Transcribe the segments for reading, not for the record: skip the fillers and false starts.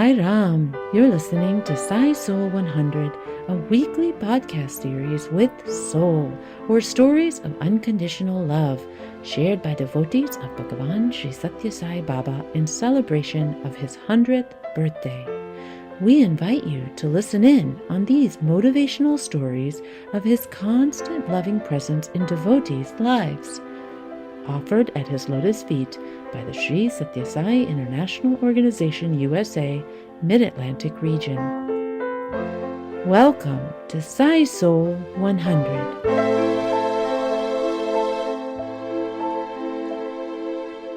Sairam. You're listening to Sai SOUL 100, a weekly podcast series with soul, or stories of unconditional love, shared by devotees of Bhagavan Sri Satya Sai Baba in celebration of his 100th birthday. We invite you to listen in on these motivational stories of his constant loving presence in devotees' lives, offered at his lotus feet by the Sri Satya Sai International Organization USA, Mid-Atlantic region. Welcome to Sai SOUL 100.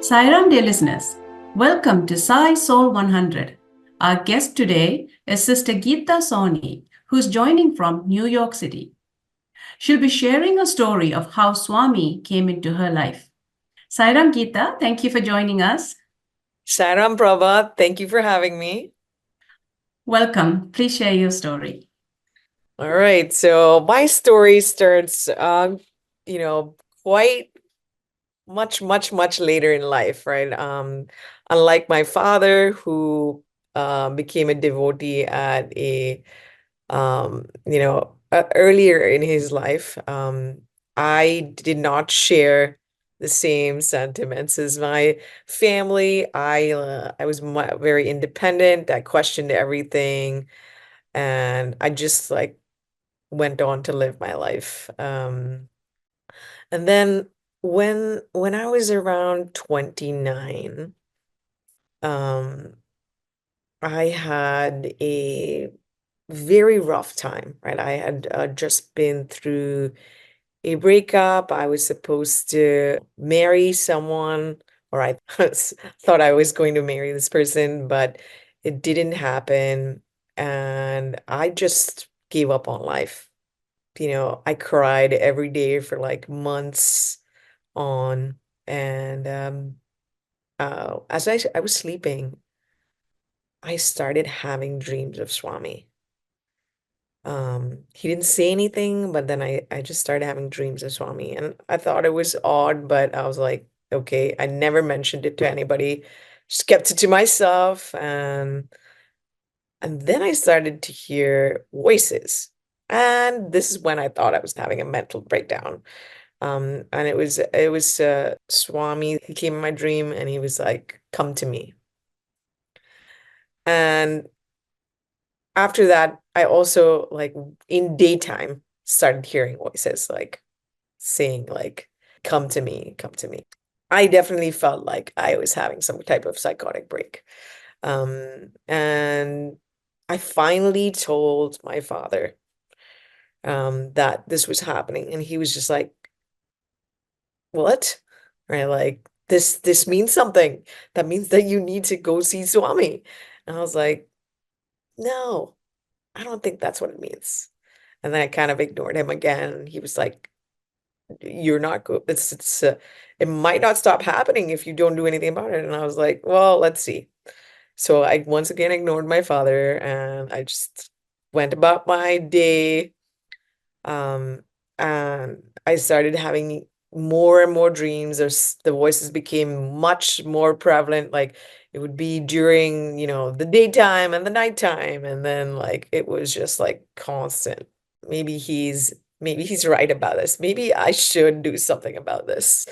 Sairam, dear listeners, welcome to Sai SOUL 100. Our guest today is Sister Gita Sawhney, who's joining from New York City. She'll be sharing a story of how Swami came into her life. Sairam, Gita, thank you for joining us. Sairam, Prabhat, thank you for having me. Welcome. Please share your story. All right, so my story starts, quite much later in life, right? Unlike my father, who became a devotee at earlier in his life, I did not share the same sentiments as my family. I was very independent. I questioned everything, and I just went on to live my life. And then when I was around 29, um, I had a very rough time, right? I had just been through a breakup. I was supposed to marry someone, or I thought I was going to marry this person, but it didn't happen. And I just gave up on life. I cried every day for months on. And as I was sleeping, I started having dreams of Swami. He didn't say anything, but then I just started having dreams of Swami. And I thought it was odd, but I was like, okay, I never mentioned it to anybody, just kept it to myself. And then I started to hear voices. And this is when I thought I was having a mental breakdown. And it was Swami. He came in my dream and he was like, come to me. And after that, I also in daytime started hearing voices saying come to me, come to me. I definitely felt like I was having some type of psychotic break. And I finally told my father that this was happening, and he was just like, what? Right? Like this means something. That means that you need to go see Swami. And I was like, no, I don't think that's what it means. And then I kind of ignored him again. He was like, you're not good. It might not stop happening if you don't do anything about it. And I was like, well, let's see. So I once again ignored my father, and I just went about my day. Um, and I started having more and more dreams. The voices became much more prevalent. Like it would be during, the daytime and the nighttime, and then it was just constant. Maybe he's right about this. Maybe I should do something about this.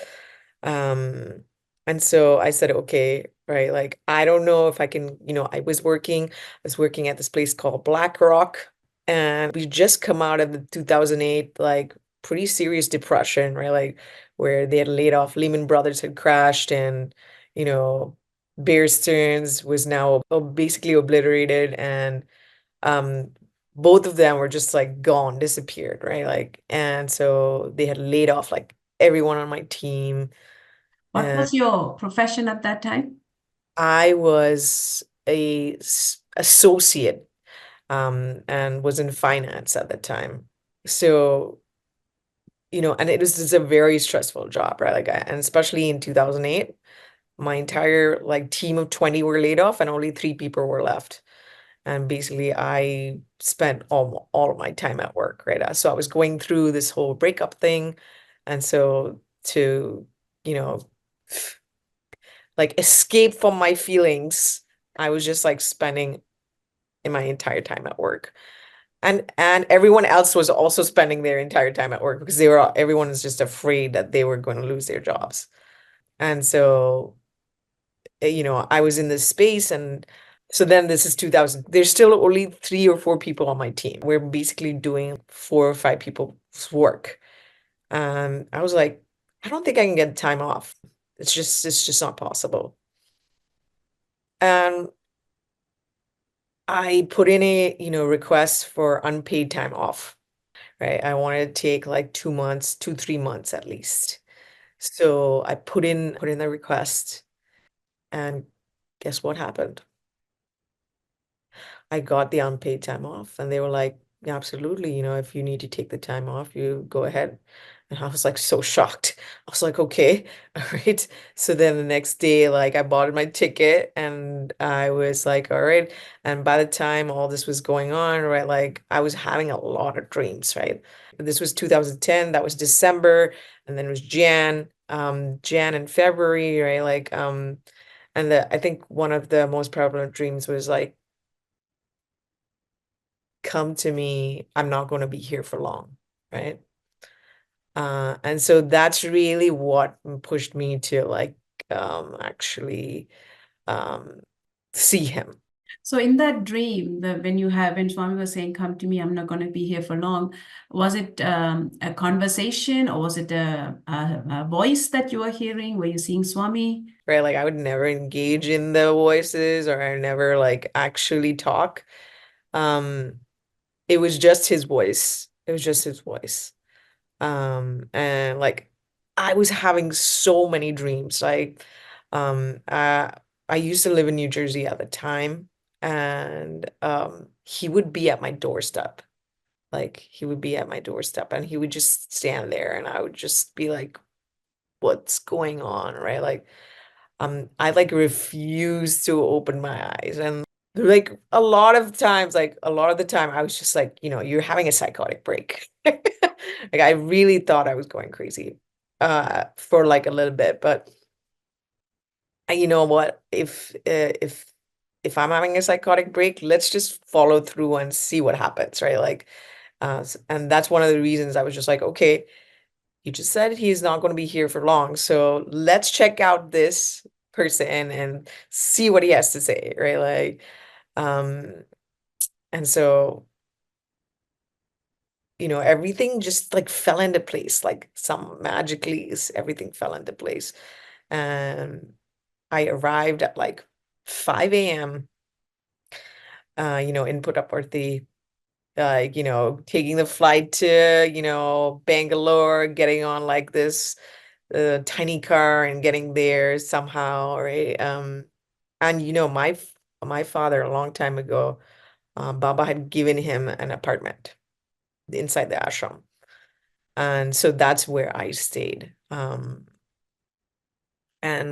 Um, and so I said, okay, right, I don't know if I can, I was working at this place called Black Rock, and we just come out of the 2008, pretty serious depression, right? Where they had laid off, Lehman Brothers had crashed, and, you know, Bear Stearns was now basically obliterated, and um both of them were just gone, disappeared, right? And so they had laid off everyone on my team. What And was your profession at that time? I was a associate, and was in finance at the time. So, and it was just a very stressful job, right? And especially in 2008, my entire team of 20 were laid off and only three people were left. And basically, I spent all of my time at work, right? So I was going through this whole breakup thing. And so to, you know, escape from my feelings, I was just like spending in my entire time at work. And everyone else was also spending their entire time at work because everyone was just afraid that they were going to lose their jobs. And so, I was in this space, and so then this is 2000. There's still only 3 or 4 people on my team. We're basically doing 4 or 5 people's work. And I was like, I don't think I can get time off. It's just not possible. And I put in a, request for unpaid time off, right? I wanted to take like 2 months, 2, 3 months at least. So I put in the request, and guess what happened? I got the unpaid time off, and they were like, "Yeah, absolutely, if you need to take the time off, you go ahead." And I was like so shocked. I was like, okay, all right. So then the next day, like I bought my ticket, and I was like, all right. And by the time all this was going on, right, like I was having a lot of dreams, right? This was 2010, that was December, and then it was Jan and February, right? Like, and I think one of the most prevalent dreams was like, come to me, I'm not going to be here for long, right? And so that's really what pushed me to like actually um see him. So in that dream, when Swami was saying, "Come to me, I'm not going to be here for long," was it a conversation, or was it a voice that you were hearing? Were you seeing Swami? Right? Like I would never engage in the voices, or I never like actually talk. Um, it was just his voice. It was just his voice. And like I was having so many dreams. Like, I used to live in New Jersey at the time, and he would be at my doorstep. Like he would be at my doorstep, and he would just stand there, and I would just be like, what's going on, right? Like, I like refuse to open my eyes. And like a lot of the time, I was just like, you're having a psychotic break. Like I really thought I was going crazy for like a little bit, but you know what? If I'm having a psychotic break, let's just follow through and see what happens, right? Like, and that's one of the reasons I was just like, okay, you just said he's not going to be here for long, so let's check out this person and see what he has to say, right? Like, um, and so, everything just like fell into place, like some magically, everything fell into place. And I arrived at like 5 a.m., in Puttaparthi, taking the flight to, Bangalore, getting on like this tiny car and getting there somehow, right? And my father a long time ago, Baba had given him an apartment inside the ashram, and so that's where I stayed. And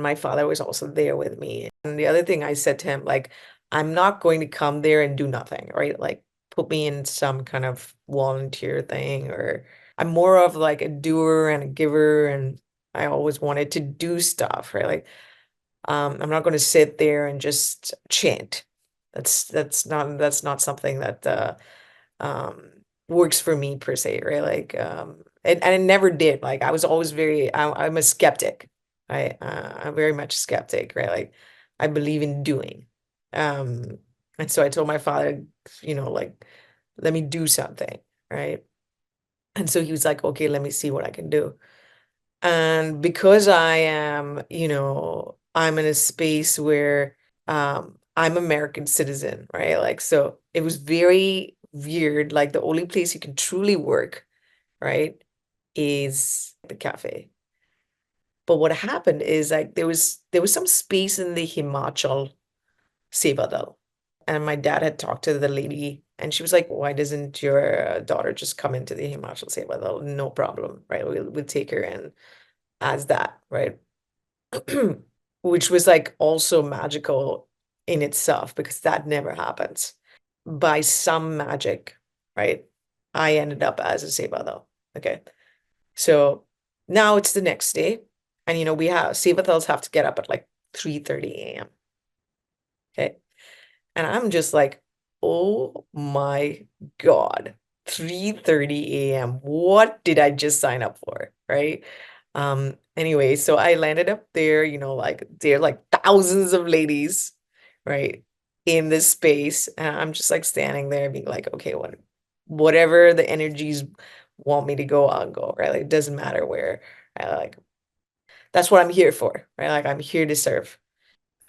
my father was also there with me. And the other thing I said to him, like, I'm not going to come there and do nothing, right? Like, put me in some kind of volunteer thing, or I'm more of like a doer and a giver, and I always wanted to do stuff, right? Like, I'm not going to sit there and just chant. That's not something that um works for me per se, right? Like, and it never did. Like I was always I'm a skeptic. I'm very much a skeptic, right? Like I believe in doing. Um, and so I told my father, like, let me do something, right? And so he was like, okay, let me see what I can do. And because I'm in a space where I'm American citizen, right? Like, so it was very weird. Like the only place you can truly work, right, is the cafe. But what happened is like there was some space in the Himachal Sevadal. And my dad had talked to the lady, and she was like, why doesn't your daughter just come into the Himachal Sevadal? No problem, right? We'll take her in as that, right? Which was like also magical in itself because that never happens. By some magic, right? I ended up as a Sevadal. Okay. So now it's the next day. And we have Sevadals have to get up at like 3:30 a.m. Okay. And I'm just like, oh my God, 3:30 a.m. What did I just sign up for? Right. Anyway, so I landed up there, like there are like thousands of ladies, right, in this space. And I'm just like standing there being like, okay, whatever the energies want me to go, I'll go, right? Like it doesn't matter where. Right? Like that's what I'm here for, right? Like I'm here to serve.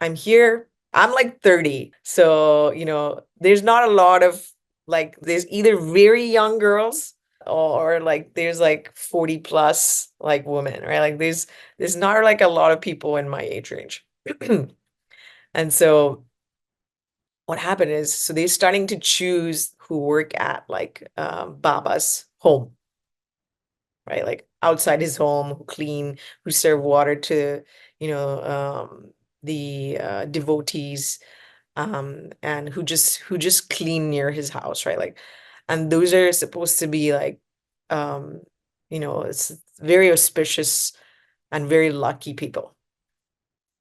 I'm here. I'm like 30. So, there's not a lot of like, there's either very young girls or like there's like 40 plus like women, right? Like there's not like a lot of people in my age range. And so what happened is, so they're starting to choose who work at like Baba's home, right? Like outside his home, who clean, who serve water to, the devotees, and who just clean near his house, right? Like, and those are supposed to be like, um, it's very auspicious and very lucky people.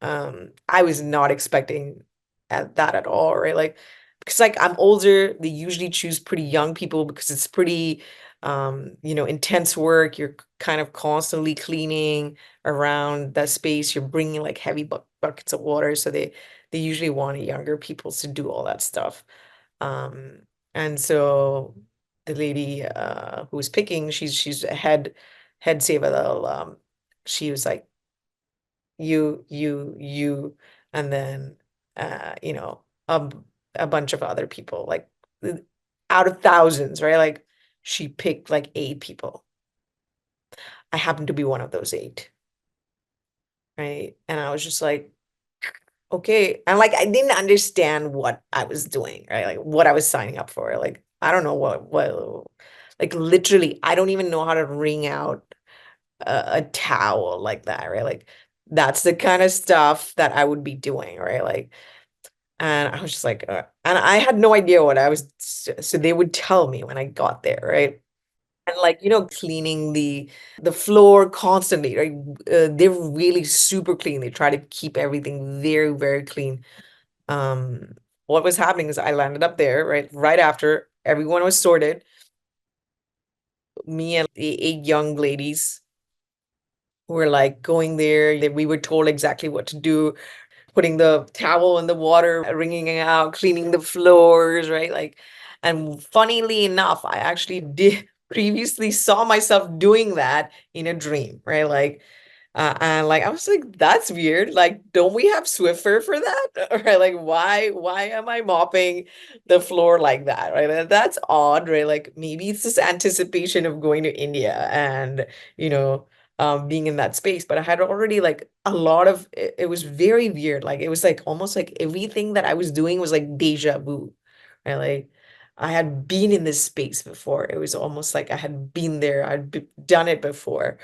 I was not expecting that at all, right? Like, because like I'm older, they usually choose pretty young people because it's pretty, intense work. You're kind of constantly cleaning around that space. You're bringing like heavy buckets of water, so they usually want younger people to do all that stuff. Um, and so the lady who was picking, she's a head Sevadal. She was like, you, and then a, a bunch of other people, like out of thousands, right? Like she picked like 8 people. I happened to be one of those 8, right? And I was just like, okay. And like I didn't understand what I was doing, right? Like what I was signing up for. Like I don't know what like literally, I don't even know how to wring out a towel like that, right? Like that's the kind of stuff that I would be doing, right? Like, and I was just like, and I had no idea what I was. So they would tell me when I got there, right? And like, cleaning the floor constantly, right? They're really super clean. They try to keep everything very, very clean. Um, what was happening is I landed up there, right after everyone was sorted. Me and the 8 young ladies were like going there. We were told exactly what to do, putting the towel in the water, wringing it out, cleaning the floors, right? Like, and funnily enough, I actually did previously saw myself doing that in a dream, right? Like, and like I was like, that's weird. Like, don't we have Swiffer for that? Right? Like, why am I mopping the floor like that? Right? That's odd, right? Like maybe it's this anticipation of going to India and, you know, being in that space. But I had already like a lot of it was very weird. Like it was like almost like everything that I was doing was like deja vu. Right? Like I had been in this space before. It was almost like I had been there. Done it before.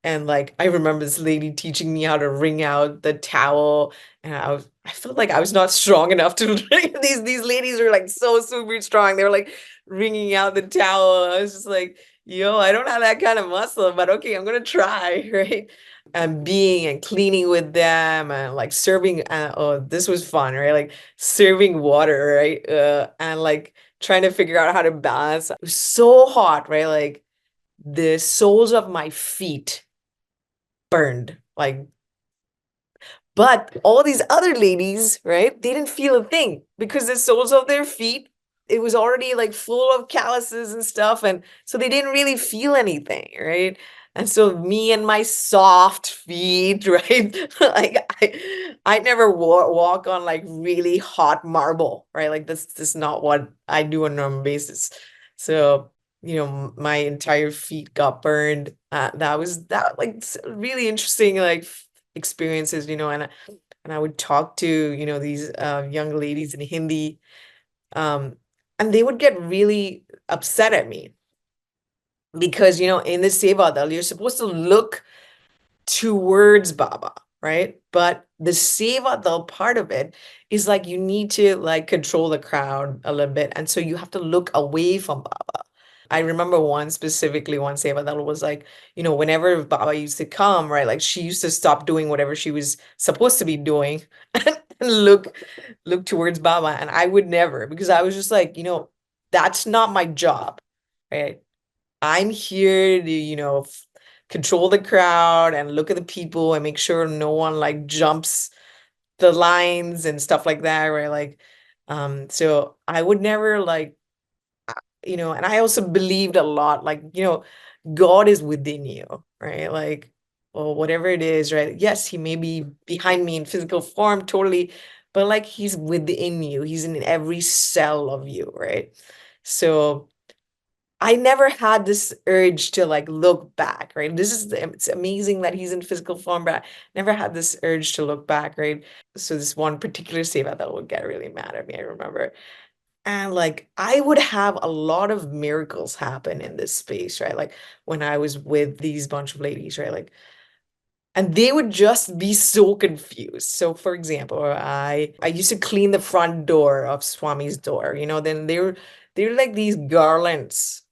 And like I remember this lady teaching me how to wring out the towel, and I felt like I was not strong enough to wring. These ladies were like so super strong. They were like wringing out the towel. I was just like, yo, I don't have that kind of muscle, but okay, I'm gonna try, right? And being and cleaning with them and like serving. Oh, this was fun, right? Like serving water, right? And like trying to figure out how to balance. It was so hot, right? Like the soles of my feet burned. Like, but all these other ladies, right? They didn't feel a thing because the soles of their feet, it was already like full of calluses and stuff. And so they didn't really feel anything, right? And so me and my soft feet, right? Like I never walk on like really hot marble, right? Like this is not what I do on a normal basis. So my entire feet got burned. That was that like really interesting like experiences, and I would talk to these young ladies in Hindi, um, and they would get really upset at me because in the Sevadal you're supposed to look towards Baba, right? But the Sevadal part of it is like you need to like control the crowd a little bit, and so you have to look away from Baba. I remember one Seva that was like, whenever Baba used to come, right, like she used to stop doing whatever she was supposed to be doing and look towards Baba. And I would never, because I was just like, that's not my job, right? I'm here to, control the crowd and look at the people and make sure no one like jumps the lines and stuff like that, right? Like, so I would never like, and I also believed a lot, like, God is within you, right? Like, or whatever it is, right? Yes, he may be behind me in physical form, totally, but like he's within you. He's in every cell of you, right? So I never had this urge to like look back, right? It's amazing that he's in physical form, but I never had this urge to look back, right? So this one particular seva that would get really mad at me, I remember. And like I would have a lot of miracles happen in this space, right? Like when I was with these bunch of ladies, right? Like, and they would just be so confused. So for example, I used to clean the front door of Swami's door, then they're like these garlands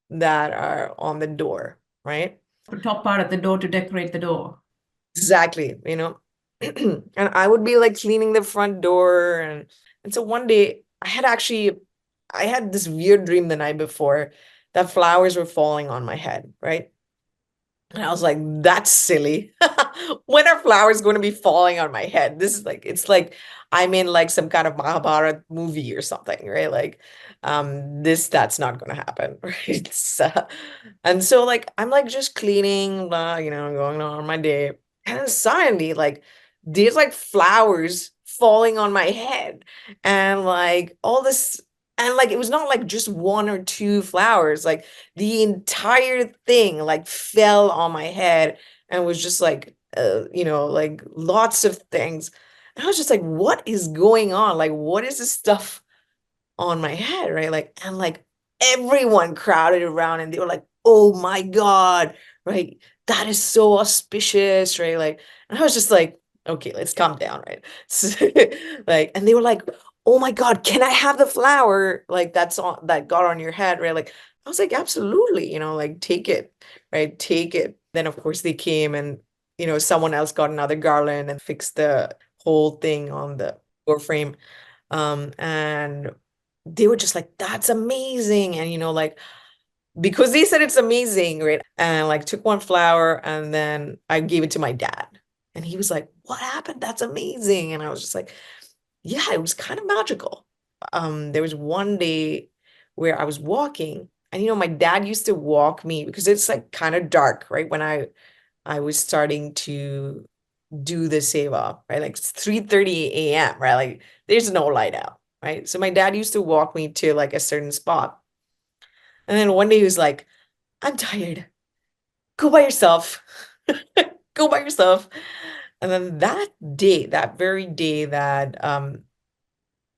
that are on the door, right? The top part of the door to decorate the door. Exactly, and I would be like cleaning the front door, and so one day I had this weird dream the night before that flowers were falling on my head, right? And I was like, that's silly. When are flowers going to be falling on my head? This is like, it's like I'm in like some kind of Mahabharata movie or something, right? Like, that's not going to happen, right? And so like, I'm like just cleaning, going on my day. And then suddenly like, there's like flowers falling on my head and like all this. And like, it was not like just one or two flowers, like the entire thing like fell on my head and was just like like lots of things. And I was just like, what is going on? Like, what is this stuff on my head, right? Like, and like everyone crowded around and they were like, oh my God, right? That is so auspicious, right? Like, and I was just like, okay, let's calm down, right? So, like, and they were like, oh my God, can I have the flower? Like that got on your head, right? Like, I was like, absolutely, like take it, right? Take it. Then of course they came and, someone else got another garland and fixed the whole thing on the door frame. And they were just like, that's amazing. And, like, because they said it's amazing, right? And like took one flower and then I gave it to my dad. And he was like, what happened? That's amazing. And I was just like, yeah, it was kind of magical. There was one day where I was walking and, my dad used to walk me because it's like kind of dark, right? When I was starting to do the seva, right? Like it's 3:30 a.m., right? Like there's no light out, right? So my dad used to walk me to like a certain spot. And then one day he was like, I'm tired. Go by yourself. Go by yourself. And then that very day that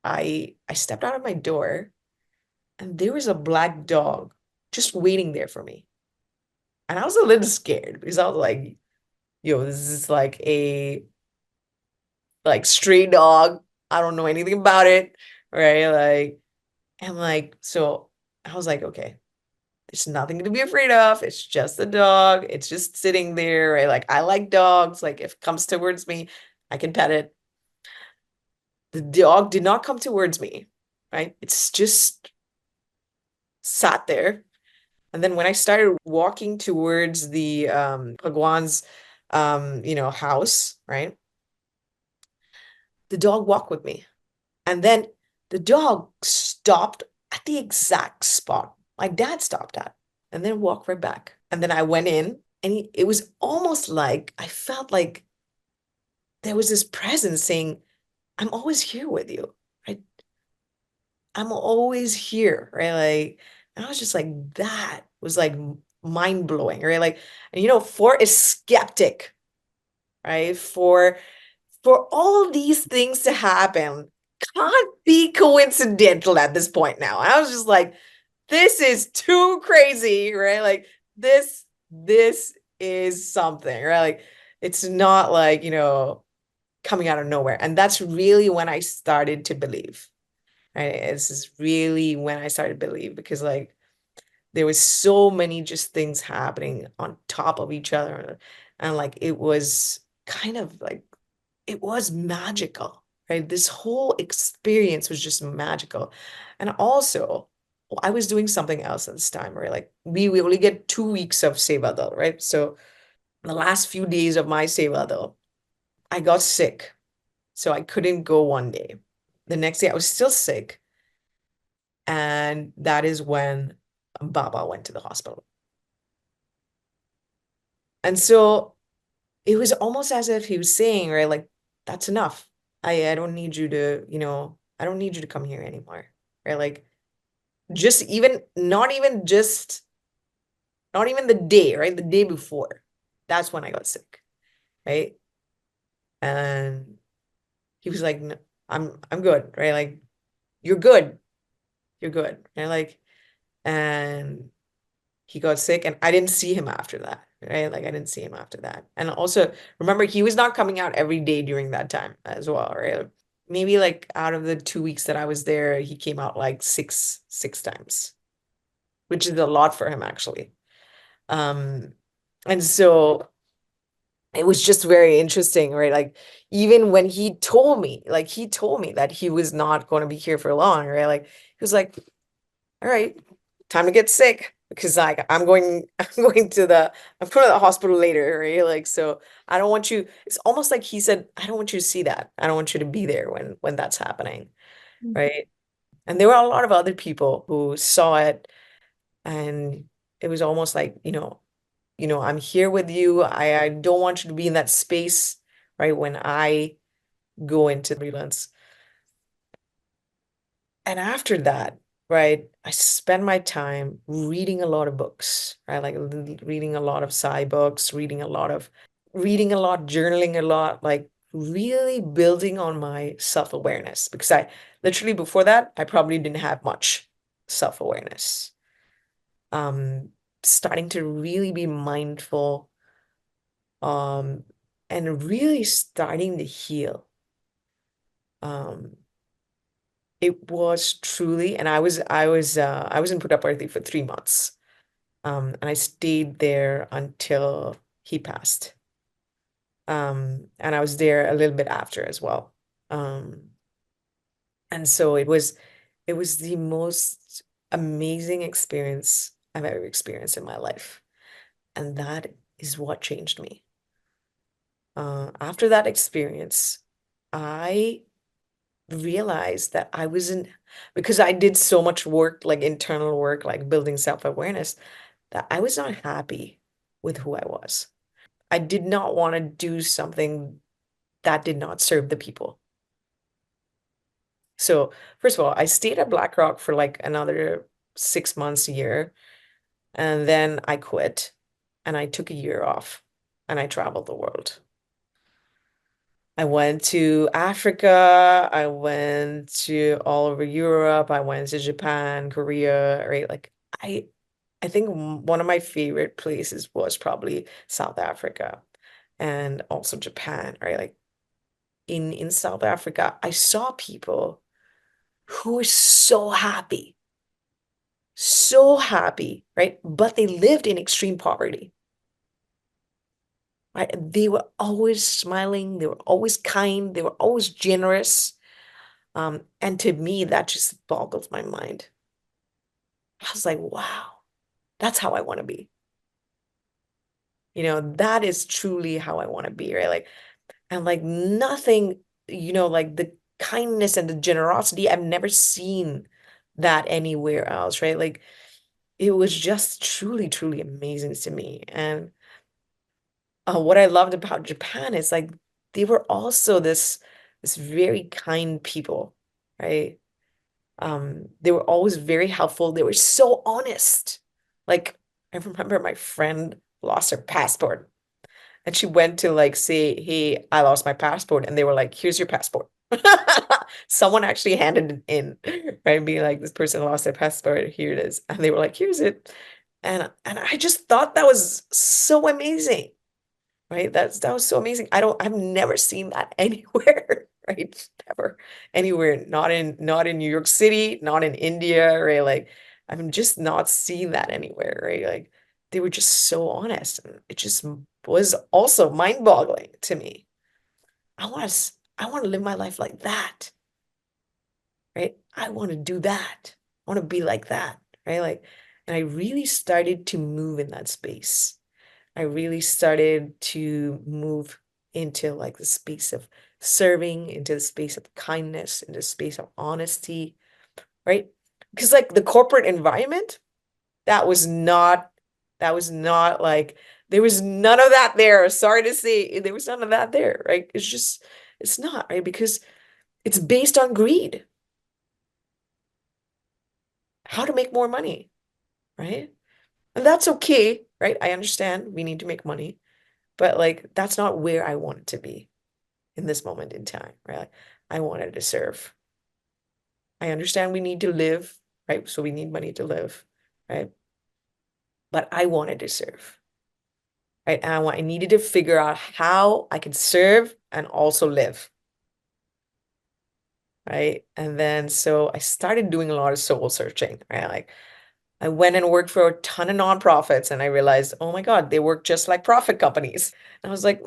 I stepped out of my door and there was a black dog just waiting there for me. And I was a little scared because I was like, yo, this is like a like stray dog. I don't know anything about it, right? Like, and like, so I was like, okay, there's nothing to be afraid of. It's just a dog. It's just sitting there, right? Like, I like dogs. Like, if it comes towards me, I can pet it. The dog did not come towards me, right? It's just sat there. And then when I started walking towards the Bhagwan's house, right? The dog walked with me. And then the dog stopped at the exact spot my dad stopped at and then walked right back. And then I went in and it was almost like I felt like there was this presence saying, I'm always here with you, right? I'm always here, right? Like, and I was just like, that was like mind blowing, right? Like, and for a skeptic, right? For all these things to happen can't be coincidental at this point now. I was just like, this is too crazy, right? Like this is something, right? Like it's not like, coming out of nowhere. And that's really when I started to believe, right? This is really when I started to believe because like there was so many just things happening on top of each other. And like it was kind of like it was magical, right? This whole experience was just magical. And also, I was doing something else at this time, right? Like we only get 2 weeks of Sevadal, right? So the last few days of my Sevadal, I got sick. So I couldn't go one day. The next day I was still sick. And that is when Baba went to the hospital. And so it was almost as if he was saying, right, like, that's enough. I don't need you to, I don't need you to come here anymore. Right? Like, just even not even the day, right? The day before. That's when I got sick. Right. And he was like, "No, I'm good, right? Like, you're good. You're good." Right? Like, and he got sick and I didn't see him after that, right? Like I didn't see him after that. And also remember, he was not coming out every day during that time as well, right? Maybe like out of the 2 weeks that I was there, he came out like six times, which is a lot for him actually. Um, and so it was just very interesting, right? Like even when he told me that he was not going to be here for long, right? Like he was like, all right, time to get sick because like I'm going to the hospital later, right? Like, so I don't want you, it's almost like he said, I don't want you to see that. I don't want you to be there when that's happening, right? And there were a lot of other people who saw it and it was almost like, I'm here with you. I don't want you to be in that space, right? When I go into freelance. And after that, right, I spend my time reading a lot of books, right? Like reading a lot of Sai books, reading a lot, journaling a lot, like really building on my self-awareness. Because I literally before that, I probably didn't have much self-awareness. Um, Starting to really be mindful, um, and really starting to heal. Um, It was truly, and I was in Puttaparthi for 3 months. And I stayed there until he passed. And I was there a little bit after as well. Um, and so it was the most amazing experience I've ever experienced in my life. And that is what changed me. After that experience, I realized that I wasn't, because I did so much work, like internal work, like building self-awareness, that I was not happy with who I was. I did not want to do something that did not serve the people. So, first of all, I stayed at BlackRock for like another 6 months, a year, and then I quit and I took a year off and I traveled the world. I went to Africa, I went to all over Europe, I went to Japan, Korea, right? Like I think one of my favorite places was probably South Africa and also Japan, right? Like in South Africa, I saw people who were so happy, right? But they lived in extreme poverty. Right? They were always smiling, they were always kind, they were always generous. And to me, that just boggles my mind. I was like, wow, that's how I want to be. That is truly how I want to be, right? Like, and like nothing, like the kindness and the generosity, I've never seen that anywhere else, right? Like, it was just truly, truly amazing to me. And what I loved about Japan is like they were also this very kind people, right? They were always very helpful. They were so honest. Like I remember my friend lost her passport and she went to like say, "Hey, I lost my passport." And they were like, "Here's your passport." Someone actually handed it in, right? Being like, "This person lost their passport. Here it is." And they were like, "Here's it." And I just thought that was so amazing. Right? That was so amazing. I've never seen that anywhere, right? Never anywhere. Not in New York City, not in India, right? Like I'm just not seeing that anywhere, right? Like they were just so honest. And it just was also mind-boggling to me. I want to live my life like that, right? I want to do that. I want to be like that, right? Like, and I really started to move in that space. I really started to move into like the space of serving, into the space of kindness, into the space of honesty, right? Because like the corporate environment, that was not, that was not like, there was none of that there. Sorry to say, there was none of that there, right? It's just, it's not, right? Because it's based on greed, how to make more money, right? And that's okay, right? I understand we need to make money, but like, that's not where I want it to be in this moment in time, right? Like, I wanted to serve. I understand we need to live, right? So we need money to live, right? But I wanted to serve, right? And I needed to figure out how I could serve and also live, right? And then so I started doing a lot of soul searching, right? Like I went and worked for a ton of nonprofits and I realized, oh my God, they work just like profit companies. And I was like,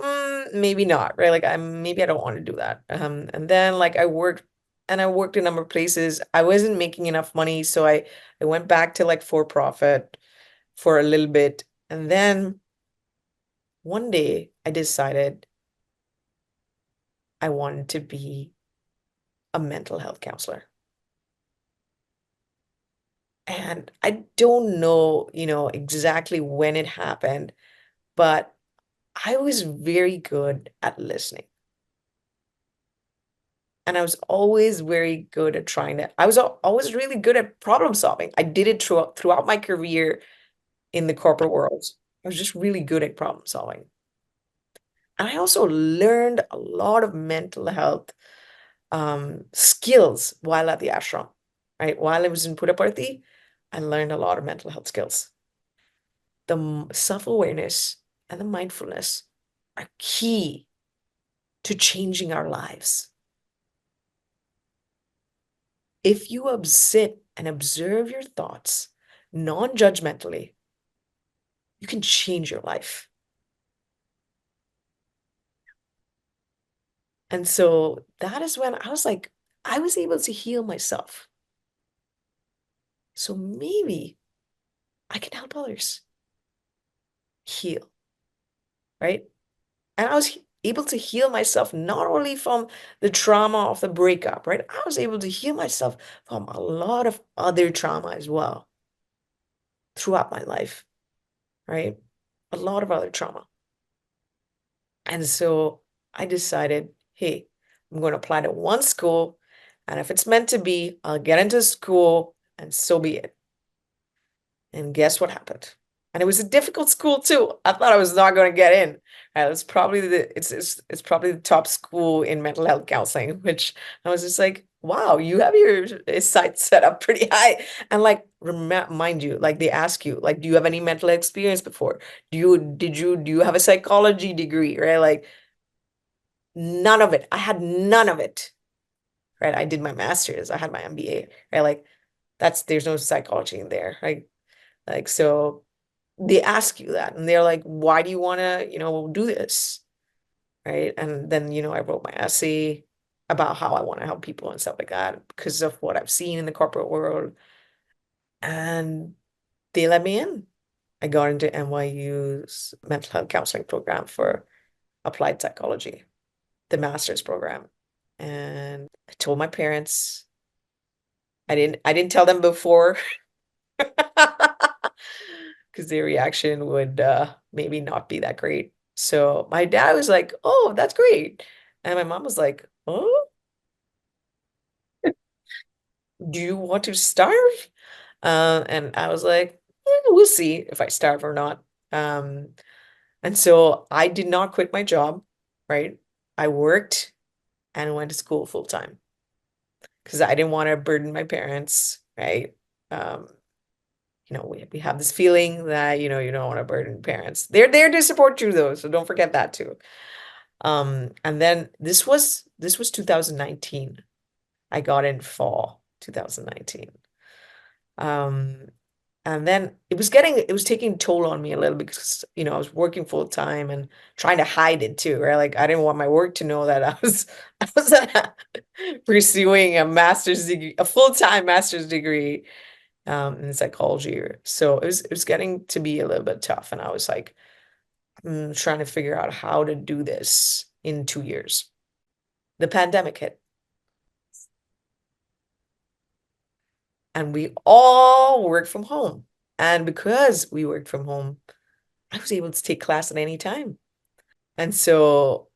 maybe not, right? Like maybe I don't want to do that. And then like I worked in a number of places. I wasn't making enough money, so I went back to like for profit for a little bit. And then one day I decided I wanted to be a mental health counselor. And I don't know, exactly when it happened, but I was very good at listening. And I was always very good at I was always really good at problem solving. I did it throughout my career in the corporate world. I was just really good at problem solving. And I also learned a lot of mental health skills while at the ashram, right? While I was in Puttaparthi, I learned a lot of mental health skills. The self-awareness and the mindfulness are key to changing our lives. If you sit and observe your thoughts non-judgmentally, you can change your life. And so that is when I was like, I was able to heal myself. So maybe I can help others heal, right? And I was able to heal myself not only from the trauma of the breakup, right? I was able to heal myself from a lot of other trauma as well throughout my life, right? A lot of other trauma. And so I decided, hey, I'm going to apply to one school, and if it's meant to be, I'll get into school, and so be it. And guess what happened? And it was a difficult school too. I thought I was not going to get in. It's probably it's probably the top school in mental health counseling, which I was just like, wow, you have your sights set up pretty high. And like, mind you, like they ask you, like, do you have any mental experience before? Do you have a psychology degree, right? Like none of it. I had none of it, right? I did my master's. I had my MBA, right? Like there's no psychology in there, right? Like, so they ask you that and they're like, why do you want to, do this? Right. And then, I wrote my essay about how I want to help people and stuff like that because of what I've seen in the corporate world. And they let me in. I got into NYU's mental health counseling program for applied psychology, the master's program. And I told my parents, I didn't tell them before because their reaction would maybe not be that great. So my dad was like, "Oh, that's great," and my mom was like, "Oh, do you want to starve?" And I was like, "We'll see if I starve or not." Um, and so I did not quit my job, right? I worked and went to school full time because I didn't want to burden my parents, right? Um, we have this feeling that, you don't want to burden parents. They're there to support you though, so don't forget that too. And then this was 2019. I got in fall 2019. Um, And then it was taking a toll on me a little because, I was working full time and trying to hide it too, right? Like I didn't want my work to know that I was pursuing a master's degree, a full-time master's degree in psychology. So it was getting to be a little bit tough. And I was like, trying to figure out how to do this in 2 years. The pandemic hit. And we all worked from home. And because we worked from home, I was able to take class at any time. And so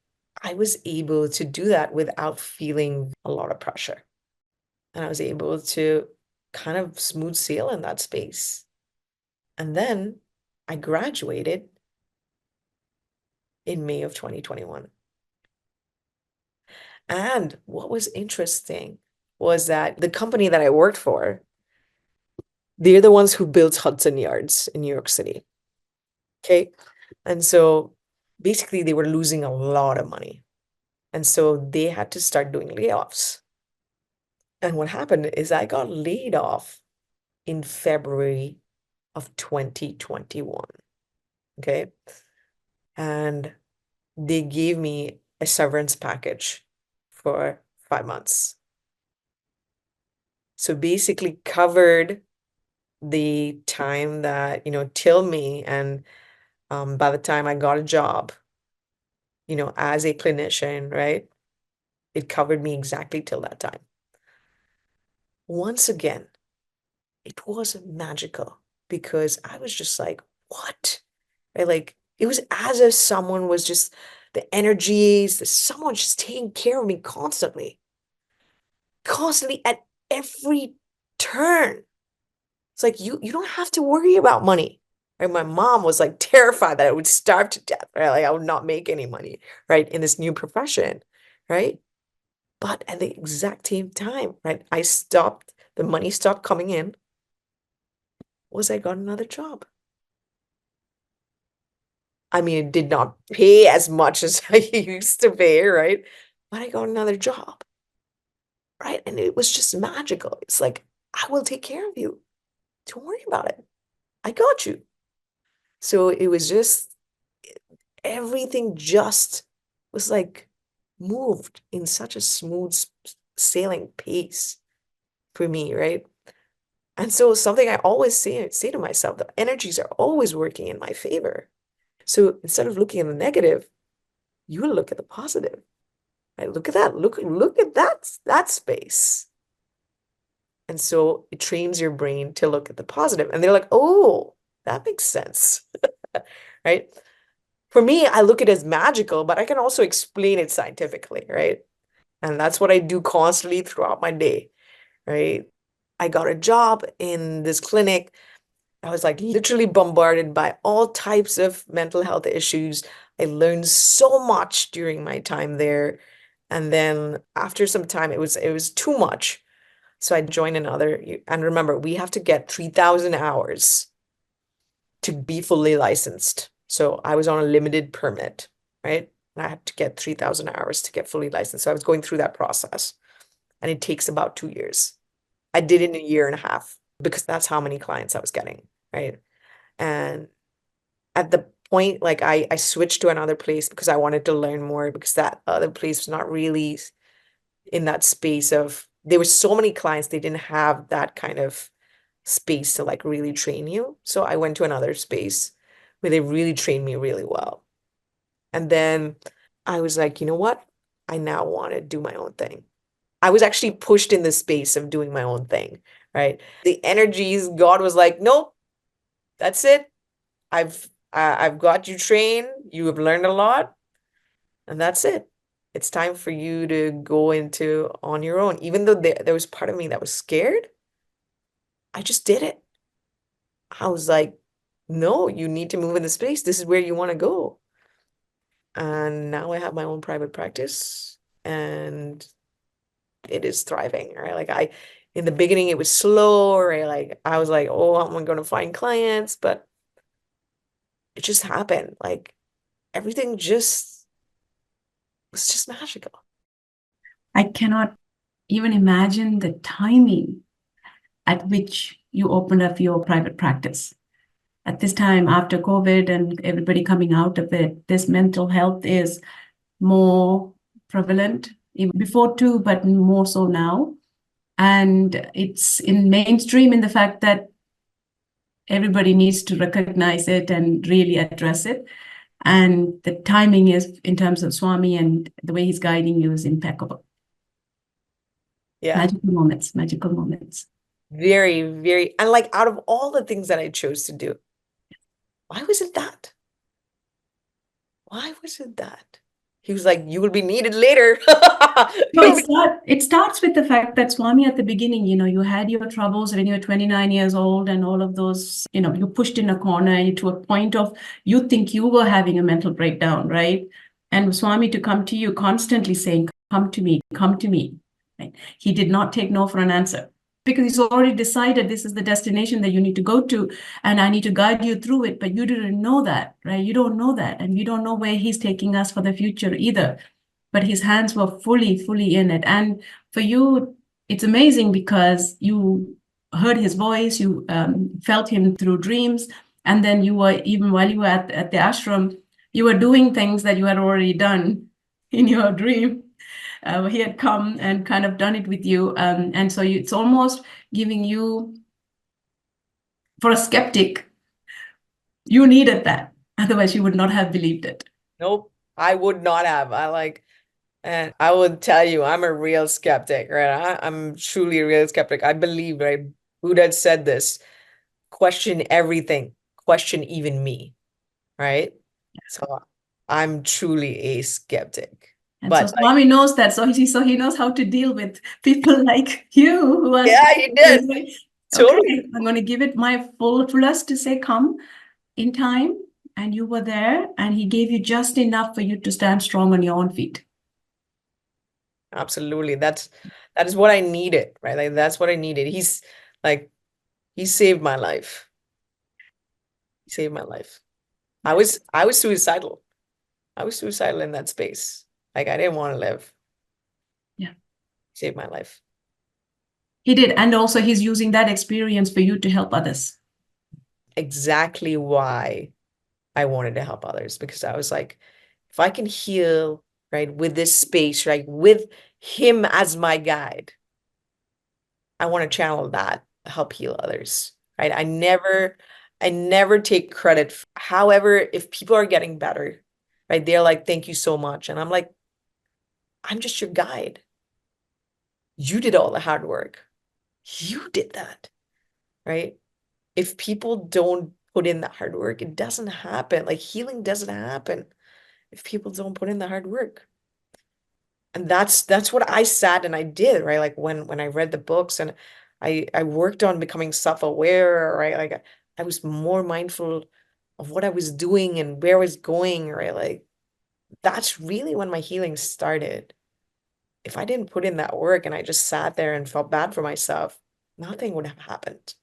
I was able to do that without feeling a lot of pressure. And I was able to kind of smooth sail in that space. And then I graduated in May of 2021. And what was interesting was that the company that I worked for, they're the ones who built Hudson Yards in New York City. Okay. And so basically they were losing a lot of money. And so they had to start doing layoffs. And what happened is I got laid off in February of 2021. Okay. And they gave me a severance package for 5 months. So basically covered the time that, till me. And by the time I got a job, as a clinician, right, it covered me exactly till that time. Once again, it was magical because I was just like, what? Right? Like it was as if someone was just the energies, someone just taking care of me constantly at every turn. It's like you don't have to worry about money. Right? My mom was like terrified that I would starve to death, right? Like I would not make any money, right, in this new profession, right? But at the exact same time, right, the money stopped coming in, I got another job. I mean, it did not pay as much as I used to pay, right? But I got another job, right? And it was just magical. It's like, I will take care of you. Don't worry about it. I got you. So it was just, everything just was like moved in such a smooth sailing pace for me, right? And so something I always say to myself, the energies are always working in my favor. So instead of looking at the negative, you will look at the positive. Right? Look at that. Look at that space. And so it trains your brain to look at the positive. And they're like, oh, that makes sense. Right? For me, I look at it as magical, but I can also explain it scientifically, right? And that's what I do constantly throughout my day, right? I got a job in this clinic. I was like literally bombarded by all types of mental health issues. I learned so much during my time there. And then after some time, it was too much. So I joined another, and remember, we have to get 3,000 hours to be fully licensed. So I was on a limited permit, right? And I had to get 3,000 hours to get fully licensed. So I was going through that process, and it takes about 2 years. I did it in a year and a half because that's how many clients I was getting, right? And at the point, like I switched to another place because I wanted to learn more, because that other place was not really in that space of, there were so many clients, they didn't have that kind of space to like really train you. So I went to another space where they really trained me really well. And then I was like, you know what? I now want to do my own thing. I was actually pushed in the space of doing my own thing, right? The energies, God was like, nope, that's it. I've got you trained. You have learned a lot, and that's it. It's time for you to go into on your own. Even though there was part of me that was scared, I just did it. I was like, no, you need to move in the space. This is where you want to go. And now I have my own private practice, and it is thriving, right? Like in the beginning, it was slow, right? Like I was like, oh, I'm going to find clients, but it just happened. Like everything just was just magical. I cannot even imagine the timing at which you opened up your private practice. At this time, after COVID and everybody coming out of it, this mental health is more prevalent, even before too, but more so now. And it's in mainstream in the fact that everybody needs to recognize it and really address it. And the timing is, in terms of Swami and the way he's guiding you, is impeccable. Yeah. Magical moments, magical moments. Very, very, and like out of all the things that I chose to do, why was it that? Why was it that? He was like, you will be needed later. No, it starts with the fact that Swami at the beginning, you had your troubles when you were 29 years old and all of those, you pushed in a corner and to a point of you think you were having a mental breakdown, right? And Swami to come to you constantly saying, come to me, come to me. Right? He did not take no for an answer because he's already decided this is the destination that you need to go to and I need to guide you through it. But you didn't know that, right? You don't know that. And you don't know where he's taking us for the future either. But his hands were fully in it. And for you, it's amazing because you heard his voice, you felt him through dreams. And then you were, even while you were at the ashram, you were doing things that you had already done in your dream. He had come and kind of done it with you. And so it's almost giving you, for a skeptic, you needed that. Otherwise, you would not have believed it. Nope, I would not have. And I will tell you, I'm a real skeptic, right? I'm truly a real skeptic. I believe, right? Buddha said this, question everything, question even me, right? So I'm truly a skeptic. And But so Swami knows that. So he knows how to deal with people like you who are yeah, he did. okay, Totally. I'm going to give it my fullest to say, come in time. And you were there and he gave you just enough for you to stand strong on your own feet. Absolutely. That is what I needed, right? Like that's what I needed. He saved my life. He saved my life. I was suicidal. I was suicidal in that space. Like I didn't want to live. Yeah. He saved my life. He did. And also he's using that experience for you to help others. Exactly why I wanted to help others, because I was like, if I can heal, right, with this space, right, with him as my guide, I want to channel that, help heal others, right? I never take credit. However, if people are getting better, right, they're like, thank you so much. And I'm like, I'm just your guide. You did all the hard work. You did that, right? If people don't put in the hard work, it doesn't happen. Like healing doesn't happen if people don't put in the hard work. And that's what I sat and I did, right? Like when I read the books and I worked on becoming self-aware, right? Like I was more mindful of what I was doing and where I was going, right? Like that's really when my healing started. If I didn't put in that work and I just sat there and felt bad for myself, nothing would have happened.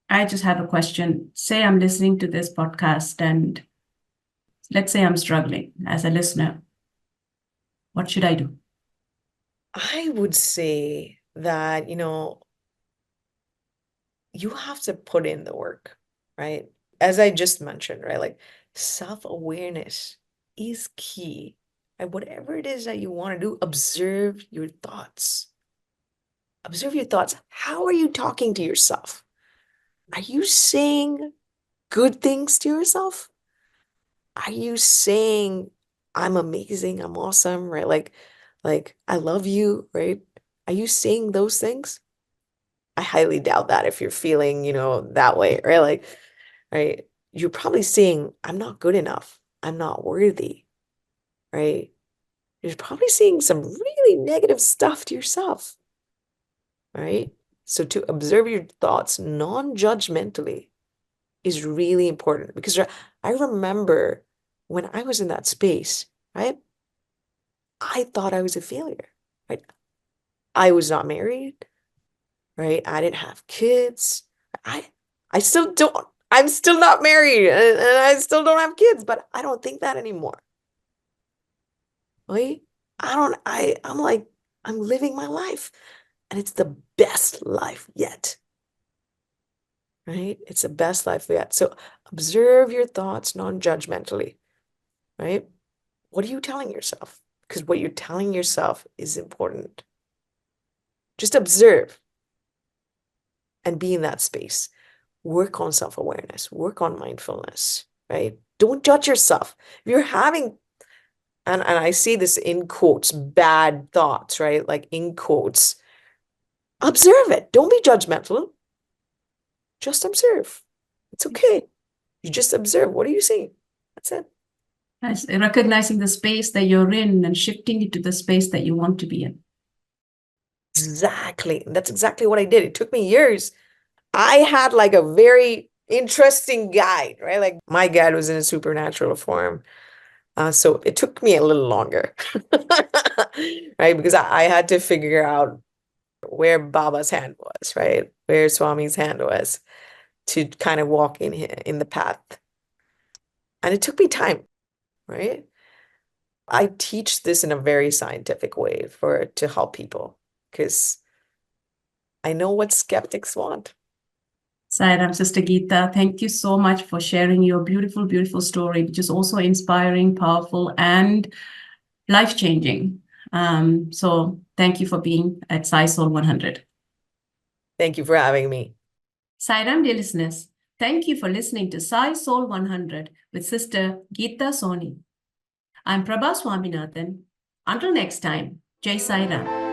I just have a question. Say I'm listening to this podcast and let's say I'm struggling as a listener. What should I do? I would say that, you have to put in the work, right? As I just mentioned, right? Like self-awareness is key. And whatever it is that you want to do, observe your thoughts. Observe your thoughts. How are you talking to yourself? Are you saying good things to yourself? Are you saying, I'm amazing, I'm awesome, right? Like I love you, right? Are you saying those things? I highly doubt that if you're feeling, that way, right? Like, right? You're probably saying, I'm not good enough. I'm not worthy, right? You're probably saying some really negative stuff to yourself, right? So to observe your thoughts non-judgmentally is really important because I remember when I was in that space, right? I thought I was a failure, right? I was not married, right? I didn't have kids. I I still don't. I'm still not married and I still don't have kids, but I don't think that anymore. Right? I'm like, I'm living my life. And it's the best life yet. Right? It's the best life yet. So observe your thoughts non-judgmentally, right? What are you telling yourself? Because what you're telling yourself is important. Just observe and be in that space. Work on self-awareness, work on mindfulness, right? Don't judge yourself. If you're having, and I see this in quotes, bad thoughts, right? Like in quotes, observe it. Don't be judgmental. Just observe. It's okay. You just observe. What are you seeing? That's it. Yes, recognizing the space that you're in and shifting it to the space that you want to be in. Exactly. That's exactly what I did. It took me years. I had like a very interesting guide, right? Like my guide was in a supernatural form. So it took me a little longer, right? Because I had to figure out where Baba's hand was, right? Where Swami's hand was to kind of walk in the path. And it took me time, right? I teach this in a very scientific way to help people because I know what skeptics want. Sairam, Sister Gita, thank you so much for sharing your beautiful, beautiful story, which is also inspiring, powerful, and life-changing. So thank you for being at Sai Soul 100. Thank you for having me. Sairam, dear listeners, thank you for listening to Sai Soul 100 with Sister Gita Sawhney. I'm Prabha Swaminathan. Until next time, Jai Sairam.